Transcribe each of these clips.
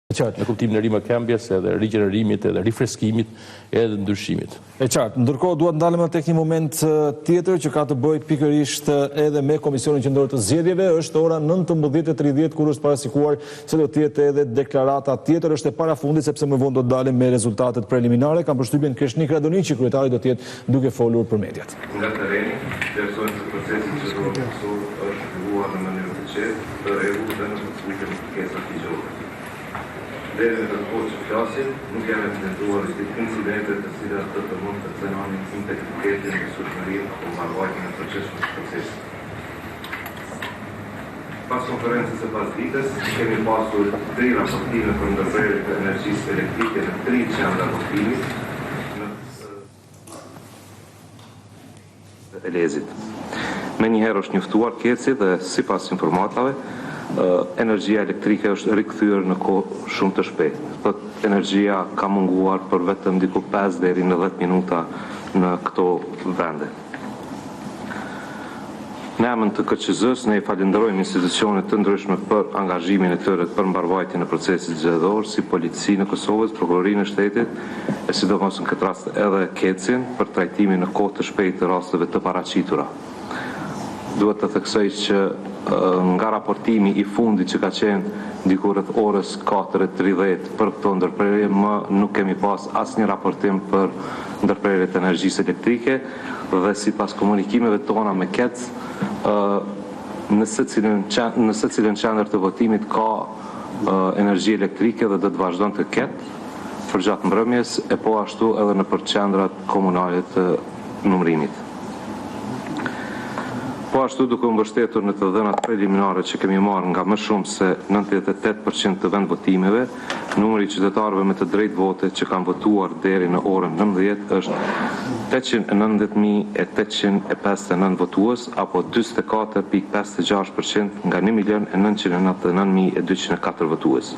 Në kuptimin e rimëkëmbjes, edhe rigjenerimit, edhe rifreskimit, edhe ndryshimit. E qartë, ndërkohë duhet ndalem tek një moment tjetër që ka të bëjë pikërisht edhe me Komisionin Qendror të Zgjedhjeve. Është ora 19:30 kur është parasikuar se do të jetë edhe deklarata tjetër, është e parafundit sepse më vonë do të dalim me rezultatet preliminare. Kam përshtypjen Krishnik Radoniqi, kryetari, do të jetë duke folur për mediat. Nga tereni, vlerësojmë se procesi zgjedhor është zhvilluar në mënyrë të qetë, të rregullt dhe në përputhje me kërkesat ligjore. Deri në kohë që flasim, nuk janë evidentuar incidente të cilat të mund të cënonin integritetin, besueshmërinë apo mbarvajtjen e procesit. Pas konferencës së pasdites, kemi pasur 3 raportime për ndërprerje të energjisë elektrike në 3 qendra votimi në Elezit. Menjëherë është njoftuar Keci dhe sipas informatave, energjia elektrike është rikthyer në kohë shumë të shpejtë. Energjia ka munguar për vetëm diku 5 deri në 10 minuta në këto vende. Në emër të KQZ-s ne i falenderojmë institucionet të ndryshme për angazhimin e tyre për mbarvajtjen e procesit zgjedhor, si Policinë e Kosovës, Prokurorinë e Shtetit, e sidomos në këtë rast edhe Kecin për trajtimin në kohë të shpejtë të rasteve të paraqitura. Duhet të theksoj që nga raportimi i fundit që ka qenë diku rreth orës 4:30 për këto ndërprerje, më nuk kemi pas asnjë raportim për ndërprerjet e energjisë elektrike dhe sipas komunikimeve tona me KEC, në secilën qendër të votimit ka energji elektrike dhe do të vazhdon të ketë për gjatë mbrëmjes, e po ashtu edhe në për qendrat komunale të numërimit. Po ashtu duke u mbështetur në të dhënat preliminare që kemi marrë nga më shumë se 98% të vendvotimeve, numri i qytetarëve me të drejtë vote që kanë votuar deri në orën 19 është 890.859 votues, apo 44.56% nga 1.999.204 votues.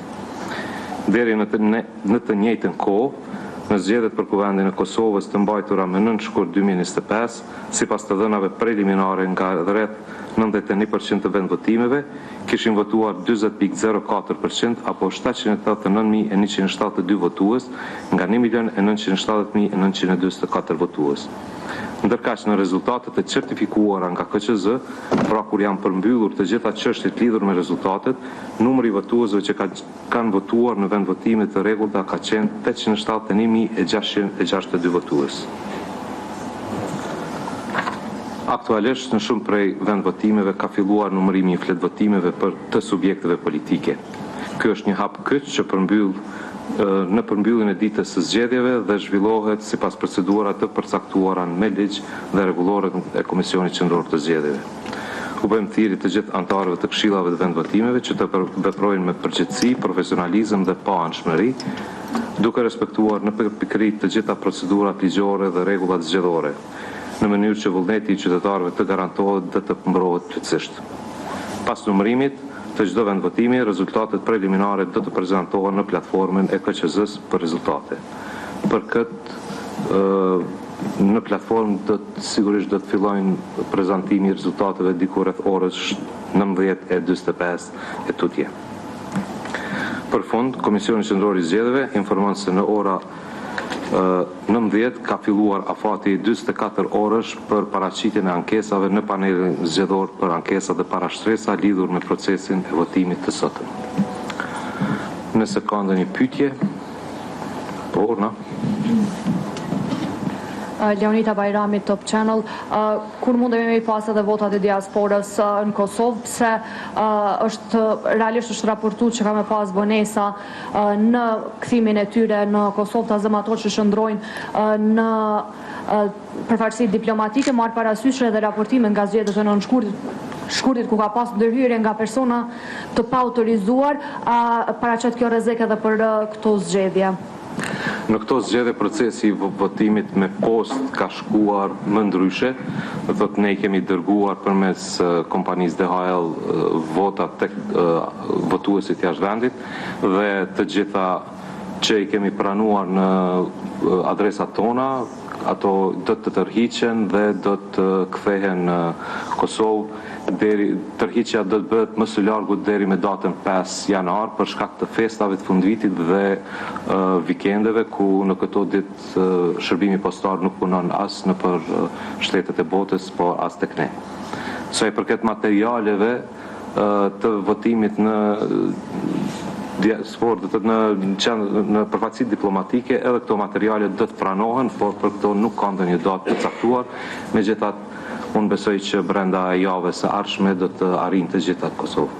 Deri në të njëjtën kohë, në zgjedhjet për kuvendin e Kosovës të mbajtura më 9 shkurt 2025, sipas të dhënave preliminare nga rreth 91% të vendvotimeve, kishin votuar 40.04% apo 789.172 votues nga 1.970.924 votues. Ndërkaq në rezultatet e certifikuara nga KQZ, pra kur janë përmbyllur të gjitha çështjet lidhur me rezultatet, numri i votuesve që kanë votuar në vendvotime të rregullta ka qenë 871.662 votues. Aktualisht në shumë prej vendvotimeve ka filluar numërimi i fletvotimeve për të subjekteve politike. Ky është një hap kyç që në përmbylljen e ditës së zgjedhjeve dhe zhvillohet sipas procedurave të përcaktuara me ligj dhe rregullore e Komisionit Qendror të Zgjedhjeve. U bëjmë thirrje të gjithë anëtarëve të këshillave të vendvotimeve që të veprojnë me përgjegjësi, profesionalizëm dhe paanshmëri, duke respektuar në pikëri të gjitha procedurat ligjore dhe rregullat zgjedhore, në mënyrë që vullneti i qytetarëve të garantohet dhe të mbrohet plotësisht. Pas numërimit të çdo vendvotimi, rezultatet preliminare do të prezantohen në platformën e KQZ-s për rezultate. Për këtë në platformë sigurisht do të fillojnë prezantimi i rezultateve diku rreth orës 19:45 e tutje. Për fund, Komisioni Qendror i Zgjedhjeve informon se në ora 19 ka filluar afati 44 orësh për paraqitjen e ankesave në panelin zgjedhor për ankesa dhe parashtresa lidhur me procesin e votimit të sotëm. Nëse ka ndonjë pyetje, po Urna. Leonita Bajrami, Top Channel. Kur mundemi me pas edhe votat e diasporës në Kosovë, pse realisht është raportuar që ka me pas vonesa në kthimin e tyre në Kosovë, të azëm ato që shndrojnë në përfaqësi diplomatike, marrë parasysh edhe raportime nga zgjedhjet e shkurtit ku ka pas ndërhyrje nga persona të pa autorizuar, paraqet kjo rrezik edhe për këto zgjedhje. Në këto zgjedhje procesi i votimit me post ka shkuar më ndryshe, do thotë ne kemi dërguar përmes kompanisë DHL votat tek votuesit jashtë vendit dhe të gjitha që i kemi pranuar në adresat tona ato do të tërhiqen dhe do të kthehen në Kosovë. Tërhiqja do të bëhet më së largut deri me datën 5 janar për shkak të festave të fundvitit dhe vikendeve ku në këto ditë shërbimi postar nuk punon as në për shtetet e botës, po as tek ne. Sa i përket materialeve të votimit në në përfaqësitë diplomatike, edhe këto materiale do të pranohen, por për këto nuk ka ndonjë datë të caktuar. Megjithatë, unë besoj që brenda javës së ardhshme do të arrijnë të gjitha Kosovë.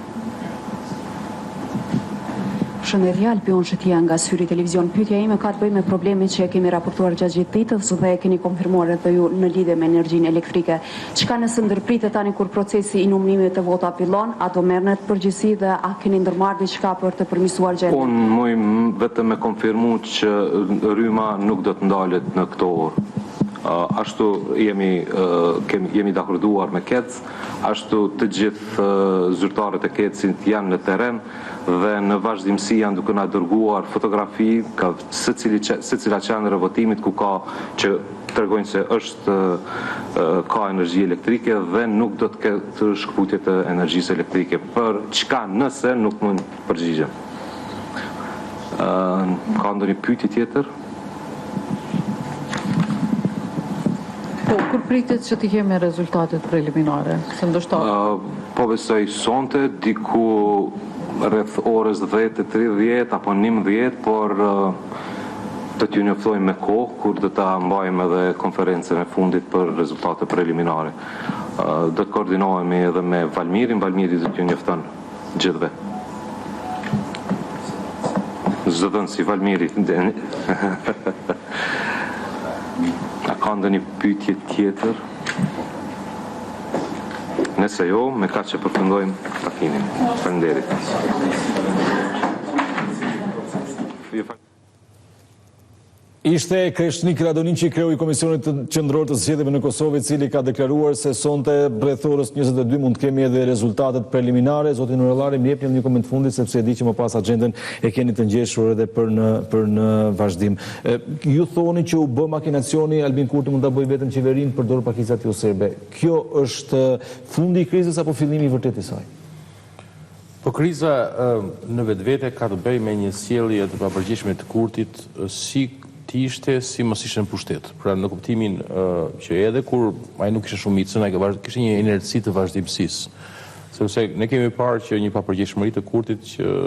Shëndetje, Alpion Shëtia nga Syri Televizion. Pyetja ime ka të bëjë me problemin që kemi raportuar gjatë gjithë ditës dhe keni konfirmuar edhe ju në lidhje me energjinë elektrike. Çka nëse ndërpritet tani kur procesi i numërimit të vota fillon, a do merrnet përgjegjësi dhe a keni ndërmarrë diçka për të përmirësuar gjendjen? Unë muj vetëm me konfirmu që rryma nuk do të ndalet në këto orë. Ashtu jemi dakorduar me KEC, ashtu të gjithë zyrtarët e KEC-it janë në teren dhe në vazhdimsi janë duke na dërguar fotografi ka secila qendër e votimit ku ka që tregojnë se ka energji elektrike dhe nuk do të ketë shkputje të energjisë elektrike. Për çka nëse nuk mund të përgjigjem. Ka ndonjë pyetje tjetër? Kur pritet që të kemi rezultatet preliminare? Se ndoshta po besoj sonte, diku rreth orës 10:30 apo 11, por do t'ju njoftojmë me kohë kur do ta mbajmë edhe konferencën e fundit për rezultate preliminare. Do të koordinohemi edhe me Valmirin, Valmiri do t'ju njofton gjithëve. Zëdhën si Valmiri. A ka ndonjë pyetje tjetër? Nëse jo, me kaq që përfundojmë takimin. Faleminderit. Ishte Kreshnik Radonici, kreu i Komisionit Qendror të Zgjedhjeve në Kosovë, i cili ka deklaruar se sonte rreth orës 22 mund të kemi edhe rezultatet preliminare. Zoti Nurellari, më jepni një koment fundit sepse e di që më pas agjendën e keni të ngjeshur edhe për në vazhdim. Ju thoni që u bë makinacioni, Albin Kurti mund ta bëjë vetëm qeverinë përdor pakicat jo serbe. Kjo është fundi i krizës apo fillimi i vërtetë i saj? Po kriza në vetvete ka të bëjë me një sjellje të papërgjithshme të Kurtit si ishte si mos ishte në pushtet. Pra në kuptimin që edhe kur ai nuk ishte shumicën, ai kishte një inerci të vazhdimësisë. Sepse ne kemi parë që një papërgjithshmëri të Kurtit që